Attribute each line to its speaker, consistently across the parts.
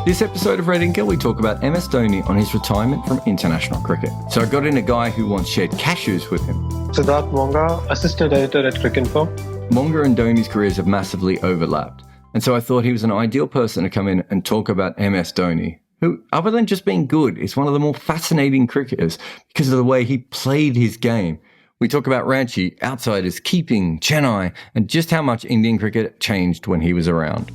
Speaker 1: This episode of Red and Gill, we talk about MS Dhoni on his retirement from international cricket. So I got in a guy who once shared cashews with him.
Speaker 2: Sid Monga, assistant editor at Cricinfo.
Speaker 1: Monga and Dhoni's careers have massively overlapped. And so I thought he was an ideal person to come in and talk about MS Dhoni, who, other than just being good, is one of the more fascinating cricketers because of the way he played his game. We talk about Ranchi, outsiders, keeping, Chennai, and just how much Indian cricket changed when he was around.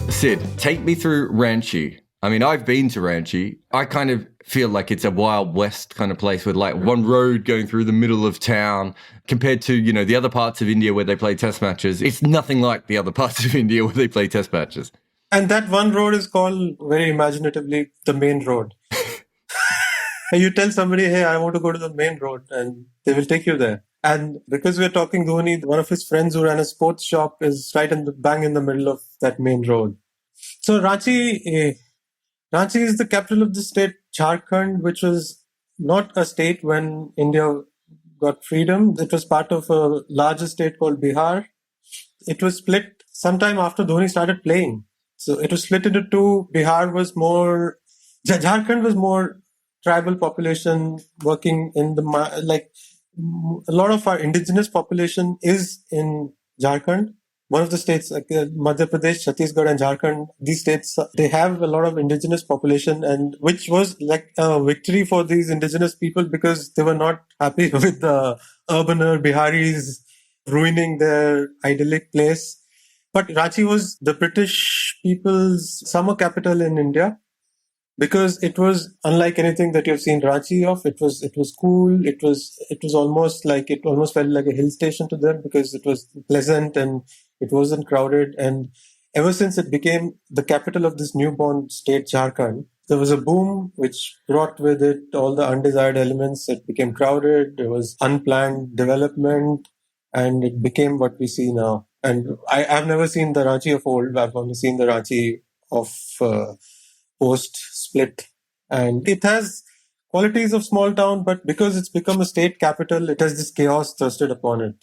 Speaker 1: Sid, take me through Ranchi. I mean, I've been to Ranchi. I kind of feel like it's a Wild West kind of place with like one road going through the middle of town compared to, you know, the other parts of India where they play test matches. It's nothing like the other parts of India where they play test matches.
Speaker 2: And that one road is called, very imaginatively, the main road. You tell somebody, hey, I want to go to the main road, and they will take you there. And because we're talking Dhoni, one of his friends who ran a sports shop is right bang in the middle of that main road. So Ranchi is the capital of the state Jharkhand, which was not a state when India got freedom. It was part of a larger state called Bihar. It was split sometime after Dhoni started playing. So it was split into two. Jharkhand was more tribal population working in a lot of our indigenous population is in Jharkhand. One of the states, like Madhya Pradesh, Chhattisgarh and Jharkhand, these states, they have a lot of indigenous population, and which was like a victory for these indigenous people because they were not happy with the urbaner Biharis ruining their idyllic place. But Ranchi was the British people's summer capital in India because it was unlike anything that you've seen Ranchi of. It was cool. It almost felt like a hill station to them because it was pleasant and it wasn't crowded. And ever since it became the capital of this newborn state, Jharkhand, there was a boom which brought with it all the undesired elements. It became crowded. There was unplanned development, and it became what we see now. And I've never seen the Ranchi of old. I've only seen the Ranchi of post-split. And it has qualities of small town, but because it's become a state capital, it has this chaos thrusted upon it.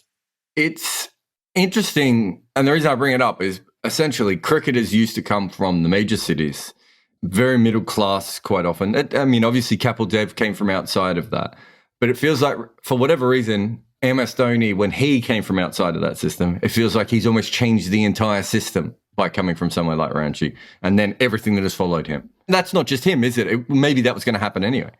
Speaker 1: It's interesting, and the reason I bring it up is essentially cricketers used to come from the major cities, very middle class quite often. Obviously Kapil Dev came from outside of that, but it feels like for whatever reason, MS Dhoni, when he came from outside of that system, it feels like he's almost changed the entire system by coming from somewhere like Ranchi and then everything that has followed him. That's not just him, is it? Maybe that was going to happen anyway.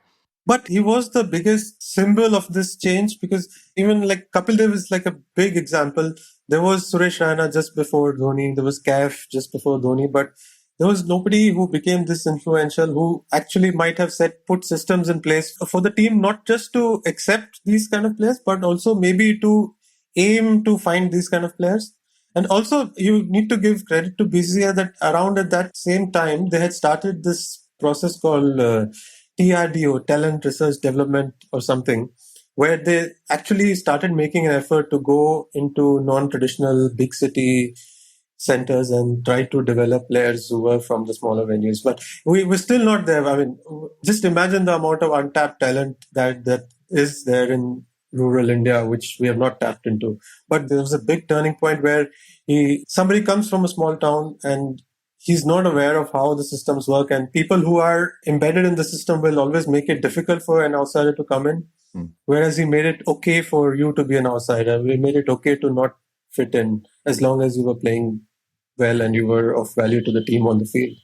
Speaker 2: But he was the biggest symbol of this change because even like Kapil Dev is like a big example. There was Suresh Raina just before Dhoni. There was Kaif just before Dhoni. But there was nobody who became this influential who actually might have put systems in place for the team, not just to accept these kind of players, but also maybe to aim to find these kind of players. And also, you need to give credit to BCCI that around at that same time, they had started this process called TRDO, Talent Research Development or something, where they actually started making an effort to go into non-traditional big city centers and try to develop players who were from the smaller venues. But we were still not there. I mean, just imagine the amount of untapped talent that is there in rural India, which we have not tapped into. But there was a big turning point where somebody comes from a small town and he's not aware of how the systems work, and people who are embedded in the system will always make it difficult for an outsider to come in. Whereas he made it okay for you to be an outsider. We made it okay to not fit in as long as you were playing well and you were of value to the team on the field.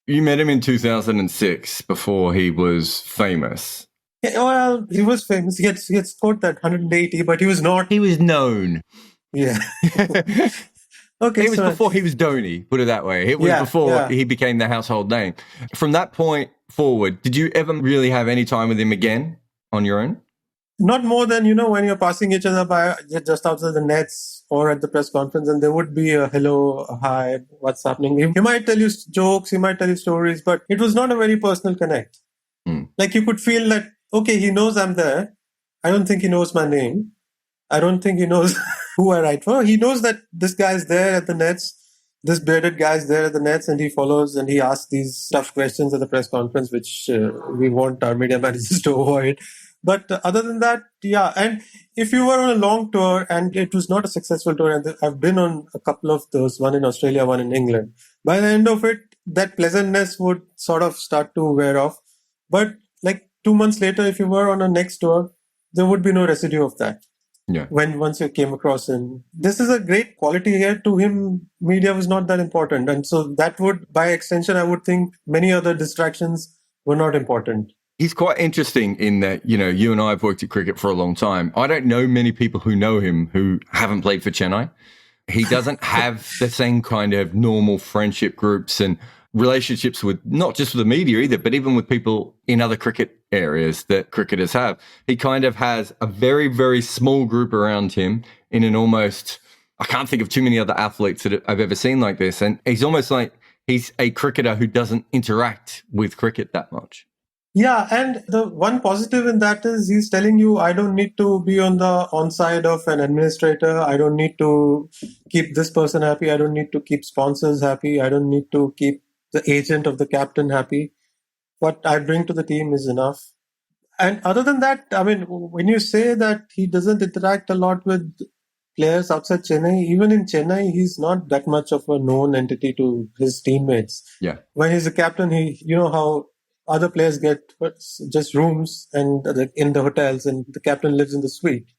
Speaker 1: You met him in 2006 before he was famous.
Speaker 2: Yeah, well, he was famous. He had scored that 180, but he was not.
Speaker 1: He was known.
Speaker 2: Yeah. Okay.
Speaker 1: It was before he was Dhoni, put it that way. It was before he became the household name. From that point forward, did you ever really have any time with him again on your own?
Speaker 2: Not more than, when you're passing each other by just outside the nets or at the press conference, and there would be a hello, a hi, what's happening. He might tell you jokes, he might tell you stories, but it was not a very personal connect. Like you could feel that, okay, he knows I'm there. I don't think he knows my name. I don't think he knows who I write for. He knows that this guy's there at the nets. This bearded guy's there at the nets, and he follows and he asks these tough questions at the press conference, which we want our media managers to avoid. But other than that, yeah. And if you were on a long tour and it was not a successful tour, and I've been on a couple of those, one in Australia, one in England, by the end of it, that pleasantness would sort of start to wear off. But like 2 months later, if you were on a next tour, there would be no residue of that.
Speaker 1: Yeah.
Speaker 2: When once you came across him, this is a great quality here. To him, media was not that important. And so that would, by extension, I would think many other distractions were not important.
Speaker 1: He's quite interesting in that, you and I have worked at cricket for a long time. I don't know many people who know him who haven't played for Chennai. He doesn't have the same kind of normal friendship groups and relationships with not just with the media either, but even with people in other cricket areas that cricketers have. He kind of has a very, very small group around him in an almost, I can't think of too many other athletes that I've ever seen like this. And he's almost like he's a cricketer who doesn't interact with cricket that much.
Speaker 2: Yeah, and the one positive in that is he's telling you, I don't need to be on the onside of an administrator. I don't need to keep this person happy. I don't need to keep sponsors happy. I don't need to keep the agent of the captain happy. What I bring to the team is enough. And other than that, I mean, when you say that he doesn't interact a lot with players outside Chennai, even in Chennai, he's not that much of a known entity to his teammates.
Speaker 1: Yeah.
Speaker 2: When he's a captain, you know how other players get just rooms and in the hotels, and the captain lives in the suite.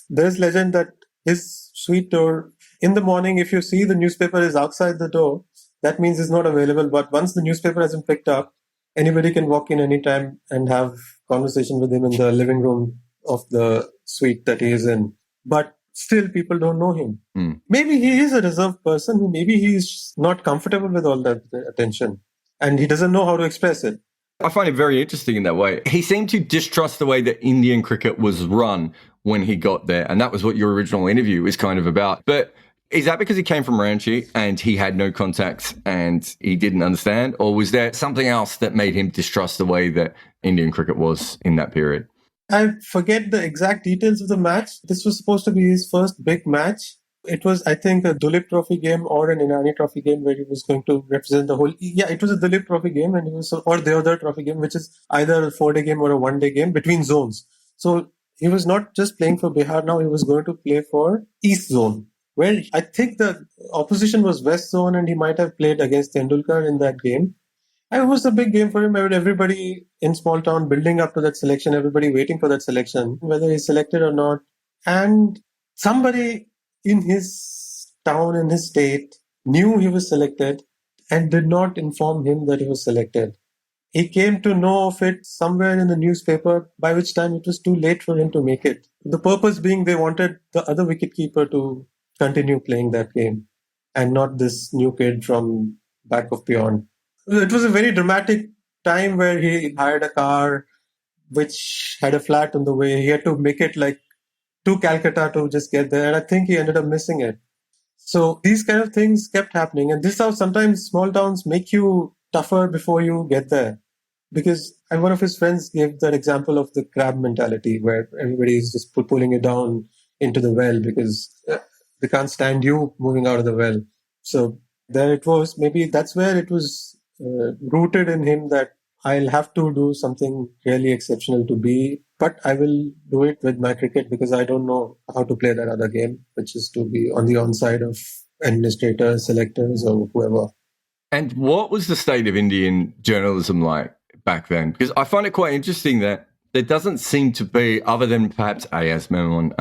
Speaker 2: There's legend that his suite door, in the morning, if you see the newspaper is outside the door, that means it's not available. But once the newspaper has been picked up, anybody can walk in anytime and have conversation with him in the living room of the suite that he is in. But still, people don't know him. Maybe he is a reserved person. Maybe he's not comfortable with all that attention and he doesn't know how to express it.
Speaker 1: I find it very interesting in that way. He seemed to distrust the way that Indian cricket was run when he got there. And that was what your original interview was kind of about. But is that because he came from Ranchi and he had no contacts and he didn't understand? Or was there something else that made him distrust the way that Indian cricket was in that period?
Speaker 2: I forget the exact details of the match. This was supposed to be his first big match. It was, I think, a Dulip Trophy game or an Inani Trophy game where he was going to represent the whole. Yeah, it was a Dulip Trophy game, and or the other trophy game, which is either a 4-day game or a 1-day game between zones. So he was not just playing for Bihar now; he was going to play for East Zone, where I think the opposition was West Zone, and he might have played against Tendulkar in that game. And it was a big game for him. Everybody in small town building up to that selection, everybody waiting for that selection, whether he's selected or not, and somebody in his town, in his state, knew he was selected and did not inform him that he was selected. He came to know of it somewhere in the newspaper, by which time it was too late for him to make it. The purpose being they wanted the other wicketkeeper to continue playing that game and not this new kid from back of beyond. It was a very dramatic time where he hired a car which had a flat on the way. He had to make it like to Calcutta to just get there. And I think he ended up missing it. So these kind of things kept happening. And this is how sometimes small towns make you tougher before you get there. Because one of his friends gave that example of the crab mentality where everybody is just pulling it down into the well because they can't stand you moving out of the well. So there it was. Maybe that's where it was rooted in him that I'll have to do something really exceptional to be, but I will do it with my cricket because I don't know how to play that other game, which is to be on the onside of administrators, selectors, or whoever.
Speaker 1: And what was the state of Indian journalism like back then? Because I find it quite interesting that there doesn't seem to be, other than perhaps AS Memon,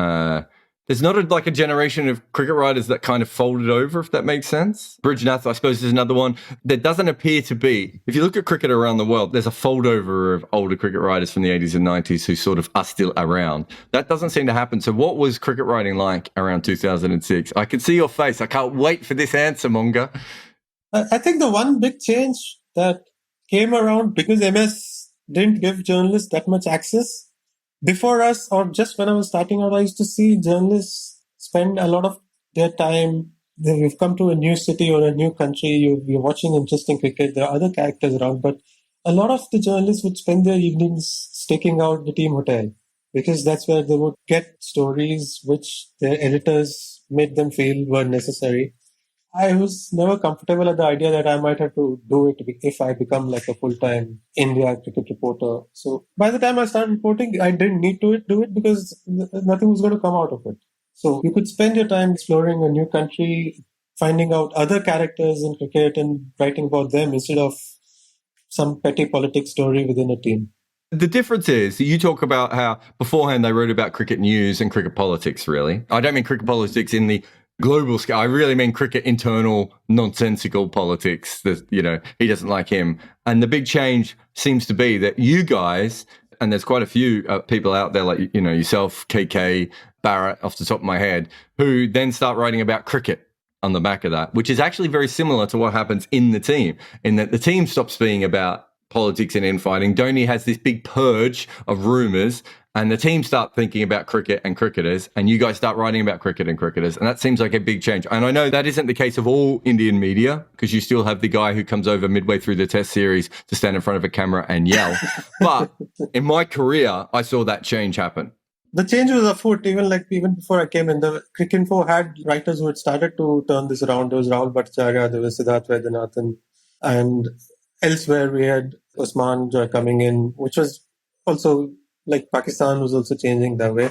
Speaker 1: there's not a generation of cricket writers that kind of folded over, if that makes sense. Bridgenath, I suppose, is another one. There doesn't appear to be. If you look at cricket around the world, there's a foldover of older cricket writers from the 80s and 90s who sort of are still around. That doesn't seem to happen. So what was cricket writing like around 2006? I can see your face. I can't wait for this answer, Monga.
Speaker 2: I think the one big change that came around because MS didn't give journalists that much access. Before us, or just when I was starting out, I used to see journalists spend a lot of their time. You've come to a new city or a new country, you're watching interesting cricket, there are other characters around, but a lot of the journalists would spend their evenings staking out the team hotel because that's where they would get stories which their editors made them feel were necessary. I was never comfortable at the idea that I might have to do it if I become like a full-time India cricket reporter. So by the time I started reporting, I didn't need to do it because nothing was going to come out of it. So you could spend your time exploring a new country, finding out other characters in cricket and writing about them instead of some petty politics story within a team.
Speaker 1: The difference is you talk about how beforehand they wrote about cricket news and cricket politics, really. I don't mean cricket politics in the global scale. I really mean cricket internal nonsensical politics that, he doesn't like him. And the big change seems to be that you guys, and there's quite a few people out there like, yourself, KK, Barrett, off the top of my head, who then start writing about cricket on the back of that, which is actually very similar to what happens in the team, in that the team stops being about politics and infighting. Dhoni has this big purge of rumours, and the team start thinking about cricket and cricketers, and you guys start writing about cricket and cricketers, and that seems like a big change. And I know that isn't the case of all Indian media, because you still have the guy who comes over midway through the test series to stand in front of a camera and yell. But in my career, I saw that change happen.
Speaker 2: The change was afoot, even before I came in. The Cricinfo had writers who had started to turn this around. There was Rahul Bhattacharya, there was Siddharth Vaidyanathan, and elsewhere we had Usman Joy coming in, which was also like Pakistan was also changing that way.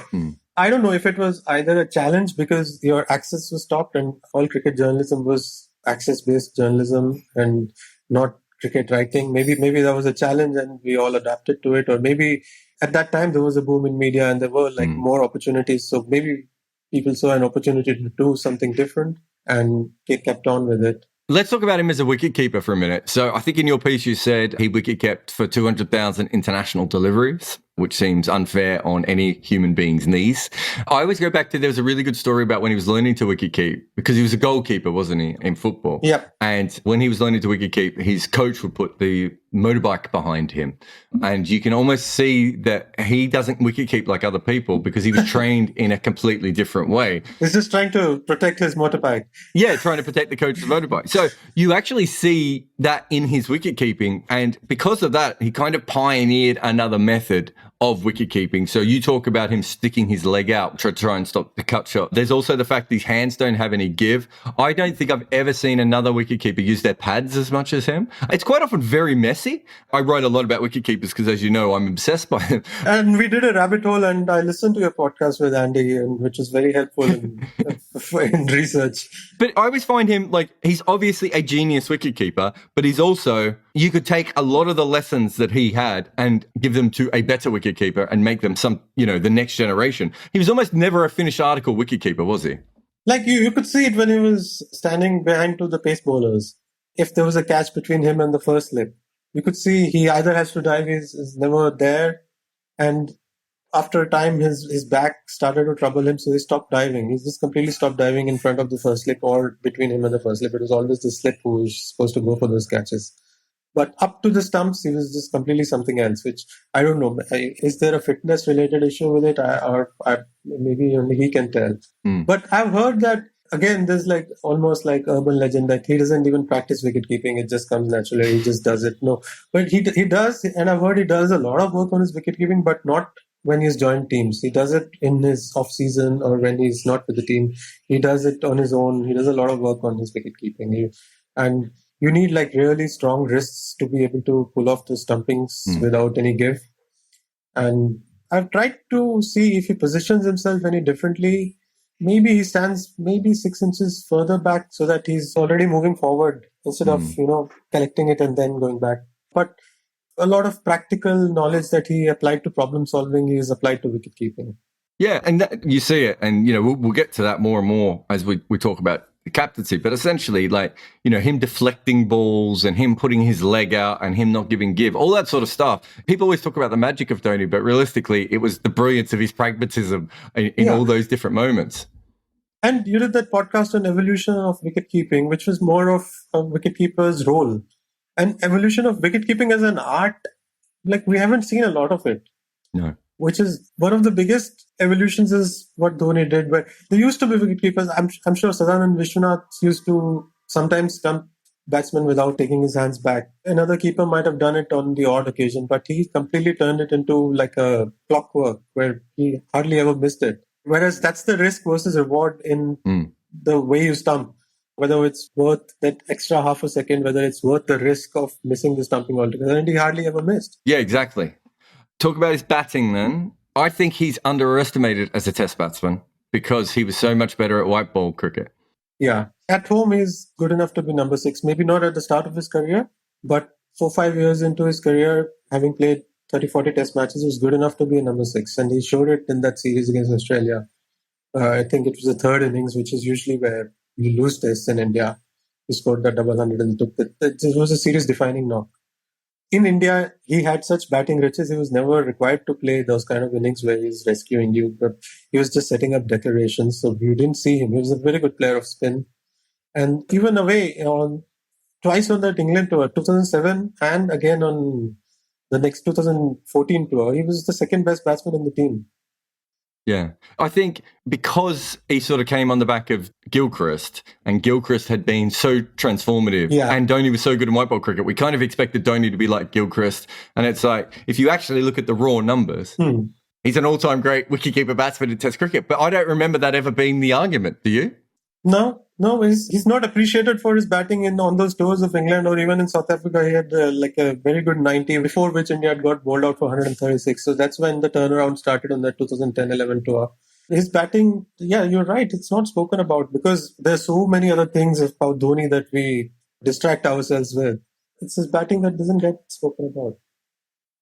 Speaker 2: I don't know if it was either a challenge because your access was stopped and all cricket journalism was access-based journalism and not cricket writing. Maybe that was a challenge and we all adapted to it, or maybe at that time there was a boom in media and there were more opportunities. So maybe people saw an opportunity to do something different and kept on with it.
Speaker 1: Let's talk about him as a wicketkeeper for a minute. So I think in your piece you said he wicket-kept for 200,000 international deliveries, which seems unfair on any human being's knees. I always go back to, there was a really good story about when he was learning to wicket-keep, because he was a goalkeeper, wasn't he, in football?
Speaker 2: Yeah.
Speaker 1: And when he was learning to wicket-keep, his coach would put the motorbike behind him. And you can almost see that he doesn't wicket-keep like other people because he was trained in a completely different way.
Speaker 2: He's just trying to protect his motorbike.
Speaker 1: Yeah, trying to protect the coach's motorbike. So you actually see that in his wicket-keeping. And because of that, he kind of pioneered another method of wicket-keeping. So you talk about him sticking his leg out to try and stop the cut shot. There's also the fact his hands don't have any give. I don't think I've ever seen another wicket-keeper use their pads as much as him. It's quite often very messy. I write a lot about wicket-keepers because, as you know, I'm obsessed by them.
Speaker 2: And we did a rabbit hole, and I listened to your podcast with Andy, which was very helpful in research.
Speaker 1: But I always find him, he's obviously a genius wicketkeeper, but he's also, you could take a lot of the lessons that he had and give them to a better wicketkeeper and make them the next generation. He was almost never a finished article wicketkeeper, was he?
Speaker 2: Like you could see it when he was standing behind to the pace bowlers. If there was a catch between him and the first slip, you could see he either has to dive, he's never there, and after a time his back started to trouble him, so he stopped diving. He just completely stopped diving in front of the first slip or between him and the first slip. It was always the slip who was supposed to go for those catches. But up to the stumps, he was just completely something else, which I don't know. Is there a fitness-related issue with it? Maybe only he can tell. But I've heard that, again, there's almost like urban legend that he doesn't even practice wicket-keeping. It just comes naturally. He just does it. No, but he does, and I've heard he does a lot of work on his wicket-keeping, but not when he's joined teams. He does it in his off-season or when he's not with the team. He does it on his own. He does a lot of work on his wicket-keeping. And you need really strong wrists to be able to pull off the stumpings without any give. And I've tried to see if he positions himself any differently. Maybe he stands 6 inches further back so that he's already moving forward instead of, collecting it and then going back. But a lot of practical knowledge that he applied to problem solving, he is applied to wicket keeping.
Speaker 1: Yeah, and you see it, and we'll get to that more and more as we talk about the captaincy. But essentially, him deflecting balls and him putting his leg out and him not giving give, all that sort of stuff. People always talk about the magic of Dhoni, but realistically, it was the brilliance of his pragmatism in all those different moments.
Speaker 2: And you did that podcast on evolution of wicket keeping, which was more of a wicketkeeper's role. And evolution of wicket keeping as an art, we haven't seen a lot of it.
Speaker 1: No.
Speaker 2: Which is one of the biggest evolutions is what Dhoni did, where there used to be wicketkeepers. I'm sure Sadanand Vishwanath used to sometimes stump batsmen without taking his hands back. Another keeper might have done it on the odd occasion, but he completely turned it into a clockwork where he hardly ever missed it. Whereas that's the risk versus reward in the way you stump. whether it's worth that extra half a second, whether it's worth the risk of missing the stumping altogether. And he hardly ever missed.
Speaker 1: Yeah, exactly. Talk about his batting then. I think he's underestimated as a test batsman because he was so much better at white ball cricket.
Speaker 2: Yeah. At home, he's good enough to be number 6. Maybe not at the start of his career, but 4-5 years into his career, having played 30-40 test matches, he was good enough to be a number 6. And he showed it in that series against Australia. I think it was the third innings, which is usually where you lose tests in India. He scored that double hundred and took that. It was a series-defining knock. In India, he had such batting riches. He was never required to play those kind of innings where he's rescuing you, but he was just setting up declarations. So you didn't see him. He was a very good player of spin. And even away twice on that England tour, 2007 and again on the next 2014 tour, he was the second best batsman in the team.
Speaker 1: Yeah. I think because he sort of came on the back of Gilchrist, and Gilchrist had been so transformative, and Dhoni was so good in white ball cricket, we kind of expected Dhoni to be like Gilchrist. And it's like, if you actually look at the raw numbers, he's an all-time great wicketkeeper batsman in Test cricket. But I don't remember that ever being the argument. Do you?
Speaker 2: No, he's not appreciated for his batting on those tours of England or even in South Africa. He had like a very good 90, before which India had got bowled out for 136. So that's when the turnaround started on that 2010-11 tour. His batting, yeah, you're right. It's not spoken about because there's so many other things about Dhoni that we distract ourselves with. It's his batting that doesn't get spoken about.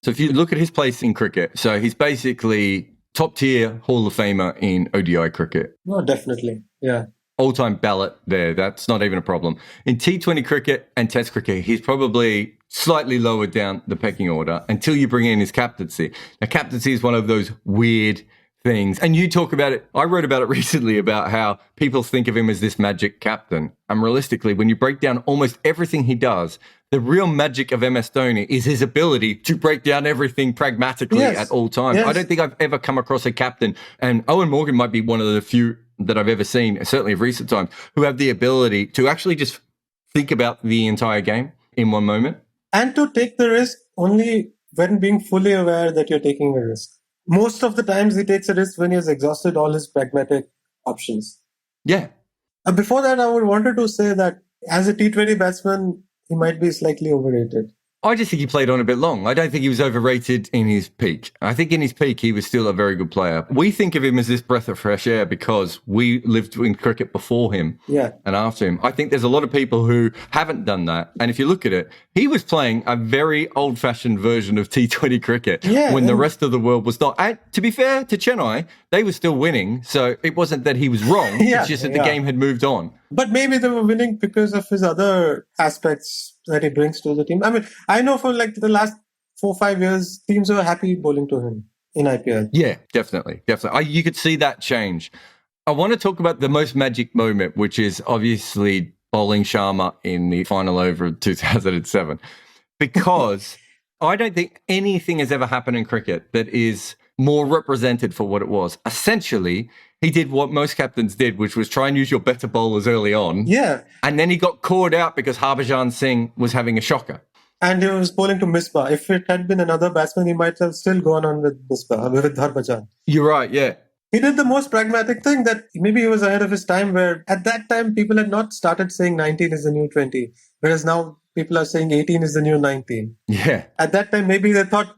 Speaker 1: So if you look at his place in cricket, so he's basically top tier Hall of Famer in ODI cricket.
Speaker 2: Oh, definitely. Yeah.
Speaker 1: All-time ballot there. That's not even a problem. In T20 cricket and Test cricket, he's probably slightly lower down the pecking order until you bring in his captaincy. Now, captaincy is one of those weird things. And you talk about it. I wrote about it recently about how people think of him as this magic captain. And realistically, when you break down almost everything he does, the real magic of MS Dhoni is his ability to break down everything pragmatically at all times. I don't think I've ever come across a captain, and Owen Morgan might be one of the few that I've ever seen, certainly of recent times, who have the ability to actually just think about the entire game in one moment.
Speaker 2: And to take the risk only when being fully aware that you're taking a risk. Most of the times he takes a risk when he has exhausted all his pragmatic options.
Speaker 1: Yeah.
Speaker 2: Before that, I would wanted to say that as a T20 batsman, he might be slightly overrated.
Speaker 1: I just think he played on a bit long. I don't think he was overrated in his peak. I think in his peak, he was still a very good player. We think of him as this breath of fresh air because we lived in cricket before him and after him. I think there's a lot of people who haven't done that. And if you look at it, he was playing a very old-fashioned version of T20 cricket when the rest of the world was not. And to be fair to Chennai, they were still winning. So it wasn't that he was wrong. It's just that the game had moved on.
Speaker 2: But maybe they were winning because of his other aspects that he brings to the team. I mean, I know for like the last 4-5 years, teams were happy bowling to him in IPL.
Speaker 1: Yeah, definitely. You could see that change. I want to talk about the most magic moment, which is obviously bowling Sharma in the final over of 2007. Because I don't think anything has ever happened in cricket that is more represented for what it was. Essentially, he did what most captains did, which was try and use your better bowlers early on.
Speaker 2: Yeah.
Speaker 1: And then he got caught out because Harbhajan Singh was having a shocker.
Speaker 2: And he was bowling to Misbah. If it had been another batsman, he might have still gone on with Misbah, with Harbhajan.
Speaker 1: You're right, yeah.
Speaker 2: He did the most pragmatic thing that maybe he was ahead of his time, where at that time people had not started saying 19 is the new 20, whereas now people are saying 18 is the new 19.
Speaker 1: Yeah.
Speaker 2: At that time, maybe they thought,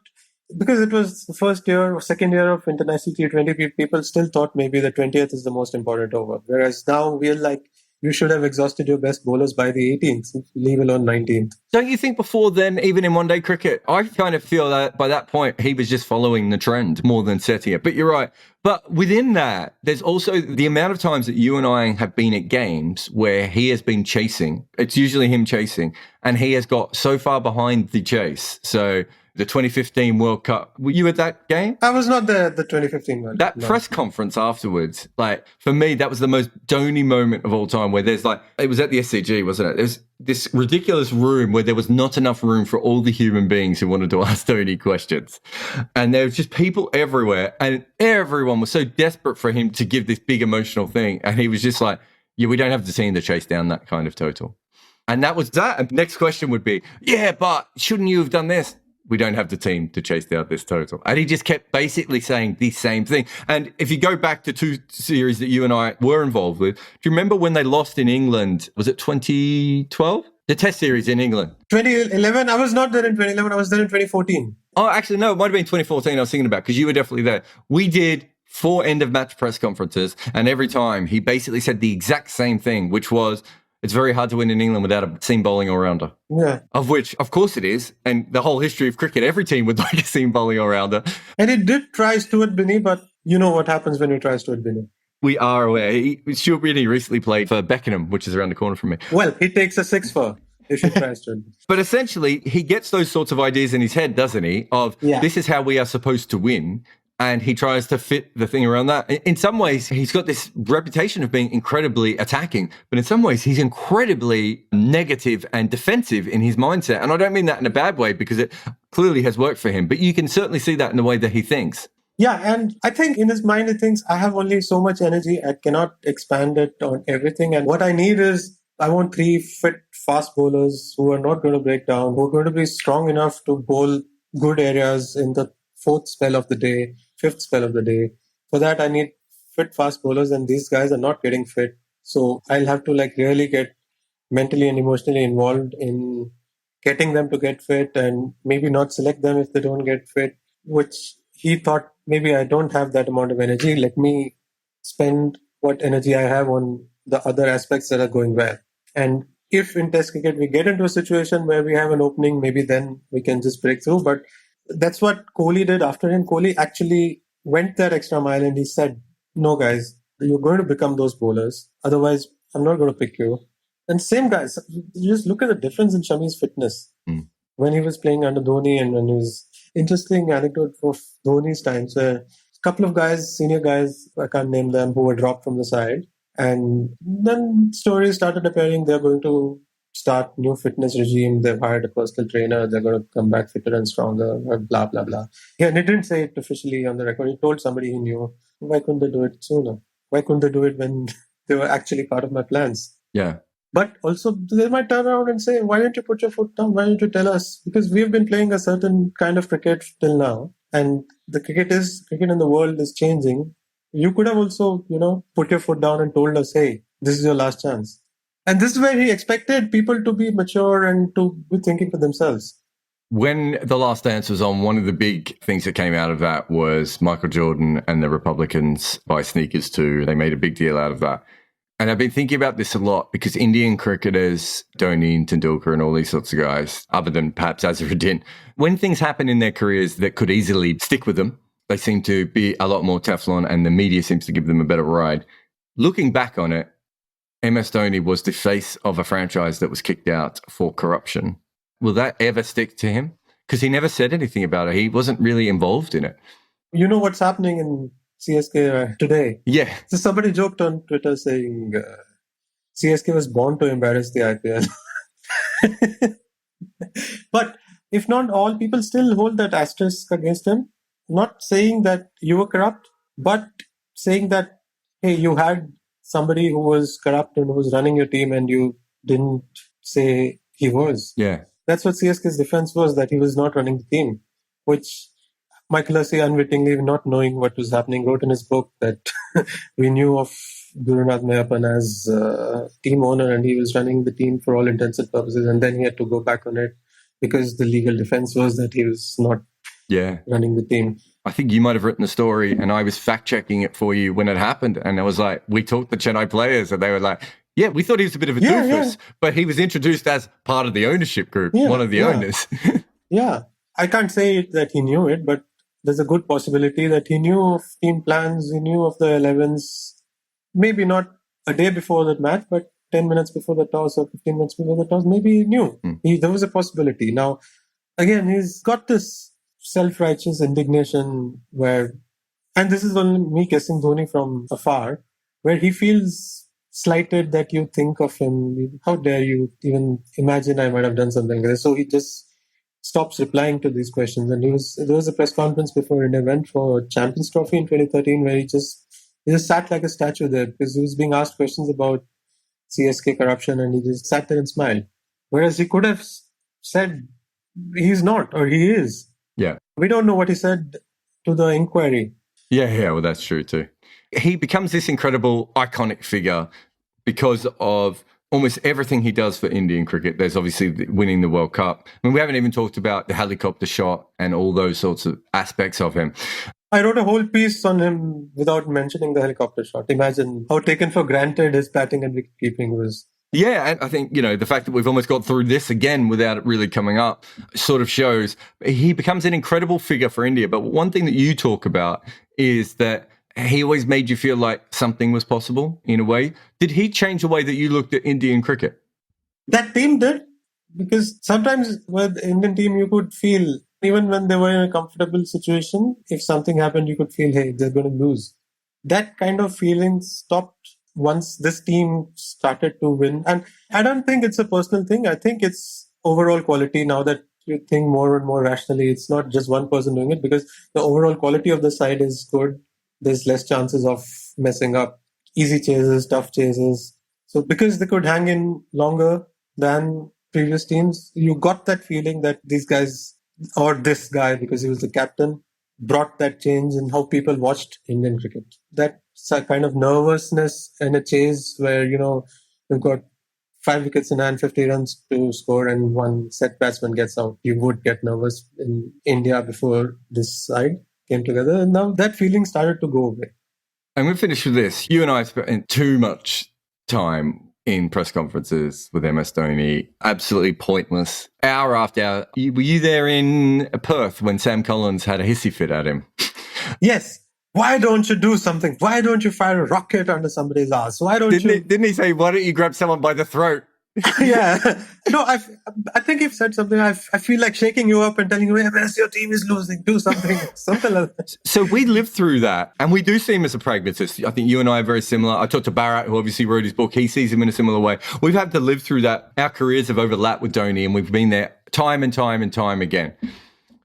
Speaker 2: because it was the first year or second year of international T20, people still thought maybe the 20th is the most important over. Whereas now we're like, you should have exhausted your best bowlers by the 18th, leave alone 19th.
Speaker 1: Don't you think before then, even in one-day cricket, I kind of feel that by that point, he was just following the trend more than setting it. But you're right. But within that, there's also the amount of times that you and I have been at games where he has been chasing. It's usually him chasing. And he has got so far behind the chase. So the 2015 World Cup, were you at that game?
Speaker 2: I was not there at the 2015 one.
Speaker 1: That press conference afterwards, like, for me, that was the most Dhoni moment of all time, where there's like, it was at the SCG, wasn't it? There's this ridiculous room where there was not enough room for all the human beings who wanted to ask Dhoni questions. And there was just people everywhere, and everyone was so desperate for him to give this big emotional thing. And he was just like, yeah, we don't have the team to chase down that kind of total. And that was that. And next question would be, yeah, but shouldn't you have done this? we don't have the team to chase out this total. And he just kept basically saying the same thing. And if you go back to 2 series that you and I were involved with, do you remember when they lost in England? Was it 2012? The Test series in England.
Speaker 2: 2011, I was not there in 2011. I was there in 2014.
Speaker 1: Oh, actually, no, it might have been 2014 I was thinking about, because you were definitely there. We did 4 end-of-match press conferences, and every time he basically said the exact same thing, which was, it's very hard to win in England without a seam bowling all-rounder.
Speaker 2: Yeah.
Speaker 1: Of which, of course it is. And the whole history of cricket, every team would like a seam bowling all-rounder.
Speaker 2: And it did try Stuart Binney, but you know what happens when you try Stuart Binney.
Speaker 1: We are aware. Stuart Binney recently played for Beckenham, which is around the corner from me.
Speaker 2: Well, he takes a 6 for if he tries to.
Speaker 1: But essentially, he gets those sorts of ideas in his head, doesn't he? Of, this is how we are supposed to win. And he tries to fit the thing around that. In some ways, he's got this reputation of being incredibly attacking, but in some ways, he's incredibly negative and defensive in his mindset. And I don't mean that in a bad way, because it clearly has worked for him, but you can certainly see that in the way that he thinks.
Speaker 2: Yeah, and I think in his mind, he thinks, I have only so much energy. I cannot expand it on everything. And what I need is, I want 3 fit, fast bowlers who are not going to break down, who are going to be strong enough to bowl good areas in the 4th spell of the day, 5th spell of the day. For that, I need fit, fast bowlers, and these guys are not getting fit. So I'll have to really get mentally and emotionally involved in getting them to get fit, and maybe not select them if they don't get fit, which he thought, maybe I don't have that amount of energy. Let me spend what energy I have on the other aspects that are going well. And if in Test cricket we get into a situation where we have an opening, maybe then we can just break through. But that's what Kohli did after him. Kohli actually went that extra mile and he said, no, guys, you're going to become those bowlers. Otherwise, I'm not going to pick you. And same guys, you just look at the difference in Shami's fitness. When he was playing under Dhoni, and when he was... Interesting anecdote of Dhoni's time. So a couple of guys, senior guys, I can't name them, who were dropped from the side. And then stories started appearing. They're going to start new fitness regime. They've hired a personal trainer. They're going to come back fitter and stronger, blah, blah, blah. Yeah, and he didn't say it officially on the record. He told somebody he knew. Why couldn't they do it sooner? Why couldn't they do it when they were actually part of my plans?
Speaker 1: Yeah.
Speaker 2: But also, they might turn around and say, why don't you put your foot down? Why don't you tell us? Because we've been playing a certain kind of cricket till now. And the cricket in the world is changing. You could have also, put your foot down and told us, hey, this is your last chance. And this is where he expected people to be mature and to be thinking for themselves.
Speaker 1: When The Last Dance was on, one of the big things that came out of that was Michael Jordan and the Republicans buy sneakers too. They made a big deal out of that. And I've been thinking about this a lot, because Indian cricketers, Dhoni and Tendulkar and all these sorts of guys, other than perhaps Azharuddin, when things happen in their careers that could easily stick with them, they seem to be a lot more Teflon, and the media seems to give them a better ride. Looking back on it, MS Dhoni was the face of a franchise that was kicked out for corruption. Will that ever stick to him? Because he never said anything about it. He wasn't really involved in it.
Speaker 2: You know what's happening in CSK today?
Speaker 1: Yeah.
Speaker 2: So somebody joked on Twitter saying CSK was born to embarrass the IPL. But if not all, people still hold that asterisk against him. Not saying that you were corrupt, but saying that, hey, you had somebody who was corrupt and who was running your team, and you didn't say he was.
Speaker 1: Yeah.
Speaker 2: That's what CSK's defense was, that he was not running the team, which Michael Hussey, unwittingly, not knowing what was happening, wrote in his book that we knew of Gurunath Mayappan as team owner, and he was running the team for all intents and purposes, and then he had to go back on it because the legal defense was that he was not running the team.
Speaker 1: I think you might have written the story, and I was fact-checking it for you when it happened, and I was like, we talked to Chennai players, and they were like, yeah, we thought he was a bit of a doofus, but he was introduced as part of the ownership group, one of the owners.
Speaker 2: Yeah. I can't say that he knew it, but there's a good possibility that he knew of team plans, he knew of the 11s, maybe not a day before that match, but 10 minutes before the toss or 15 minutes before the toss, maybe he knew. There was a possibility. Now, again, he's got this self-righteous indignation where, and this is only me guessing Dhoni from afar, where he feels slighted that you think of him. How dare you even imagine I might have done something like this? So he just stops replying to these questions. And there was a press conference before India went for Champions Trophy in 2013 where he just sat like a statue there because he was being asked questions about CSK corruption and he just sat there and smiled. Whereas he could have said he's not, or he is.
Speaker 1: Yeah.
Speaker 2: We don't know what he said to the inquiry.
Speaker 1: Yeah, well, that's true too. He becomes this incredible iconic figure because of almost everything he does for Indian cricket. There's obviously winning the World Cup. I mean, we haven't even talked about the helicopter shot and all those sorts of aspects of him.
Speaker 2: I wrote a whole piece on him without mentioning the helicopter shot. Imagine how taken for granted his batting and wicket keeping was.
Speaker 1: Yeah, and I think, the fact that we've almost got through this again without it really coming up sort of shows he becomes an incredible figure for India. But one thing that you talk about is that he always made you feel like something was possible in a way. Did he change the way that you looked at Indian cricket?
Speaker 2: That team did, because sometimes with the Indian team, you could feel, even when they were in a comfortable situation, if something happened, you could feel, hey, they're going to lose. That kind of feeling stopped once this team started to win. And I don't think it's a personal thing. I think it's overall quality now that you think more and more rationally. It's not just one person doing it, because the overall quality of the side is good. There's less chances of messing up. Easy chases, tough chases. So because they could hang in longer than previous teams, you got that feeling that these guys, or this guy, because he was the captain, brought that change in how people watched Indian cricket. That kind of nervousness in a chase where, you've got 5 wickets in hand, 50 runs to score, and one set batsman gets out. You would get nervous in India before this side came together. And now that feeling started to go away.
Speaker 1: And we're finished with this. You and I spent too much time in press conferences with MS Dhoni. Absolutely pointless. Hour after hour. Were you there in Perth when Sam Collins had a hissy fit at him?
Speaker 2: Yes. Why don't you do something? Why don't you fire a rocket under somebody's ass? Why don't
Speaker 1: Didn't he say, why don't you grab someone by the throat?
Speaker 2: Yeah. No, I think you've said something. I feel like shaking you up and telling you, yes, your team is losing. Do something. Something like that.
Speaker 1: So we lived through that, and we do see him as a pragmatist. I think you and I are very similar. I talked to Bharat, who obviously wrote his book. He sees him in a similar way. We've had to live through that. Our careers have overlapped with Dhoni, and we've been there time and time and time again.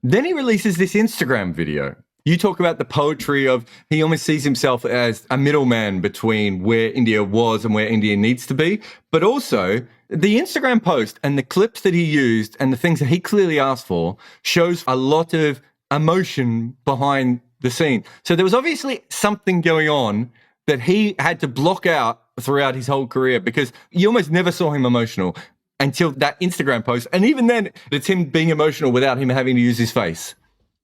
Speaker 1: Then he releases this Instagram video. You talk about the poetry of he almost sees himself as a middleman between where India was and where India needs to be. But also the Instagram post and the clips that he used and the things that he clearly asked for shows a lot of emotion behind the scene. So there was obviously something going on that he had to block out throughout his whole career, because you almost never saw him emotional until that Instagram post. And even then, it's him being emotional without him having to use his face.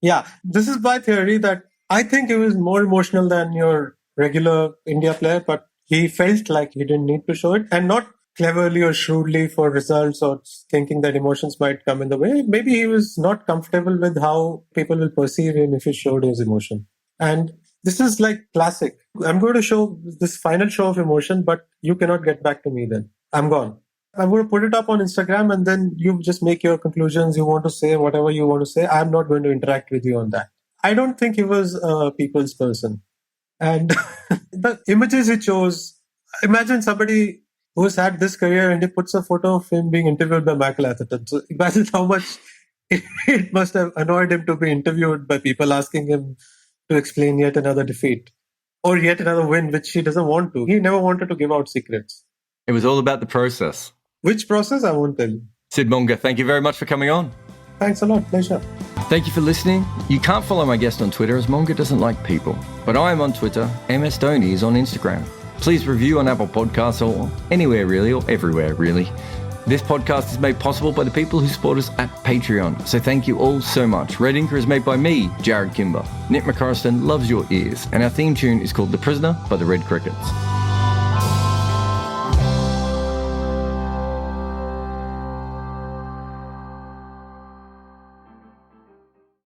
Speaker 2: Yeah, this is my theory that I think he was more emotional than your regular India player, but he felt like he didn't need to show it, and not cleverly or shrewdly for results or thinking that emotions might come in the way. Maybe he was not comfortable with how people will perceive him if he showed his emotion. And this is like classic. I'm going to show this final show of emotion, but you cannot get back to me then. I'm gone. I'm going to put it up on Instagram, and then you just make your conclusions. You want to say whatever you want to say. I'm not going to interact with you on that. I don't think he was a people's person. And the images he chose, imagine somebody who's had this career and he puts a photo of him being interviewed by Michael Atherton. So imagine how much it must have annoyed him to be interviewed by people asking him to explain yet another defeat or yet another win, which he doesn't want to. He never wanted to give out secrets.
Speaker 1: It was all about the process.
Speaker 2: Which process? I won't tell you.
Speaker 1: Sid Monga, thank you very much for coming on.
Speaker 2: Thanks a lot. Pleasure.
Speaker 1: Thank you for listening. You can't follow my guest on Twitter as Monga doesn't like people. But I am on Twitter. MS Dhoni is on Instagram. Please review on Apple Podcasts or anywhere really, or everywhere really. This podcast is made possible by the people who support us at Patreon. So thank you all so much. Red Inker is made by me, Jarrod Kimber. Nick McCorriston loves your ears. And our theme tune is called The Prisoner by the Red Crickets.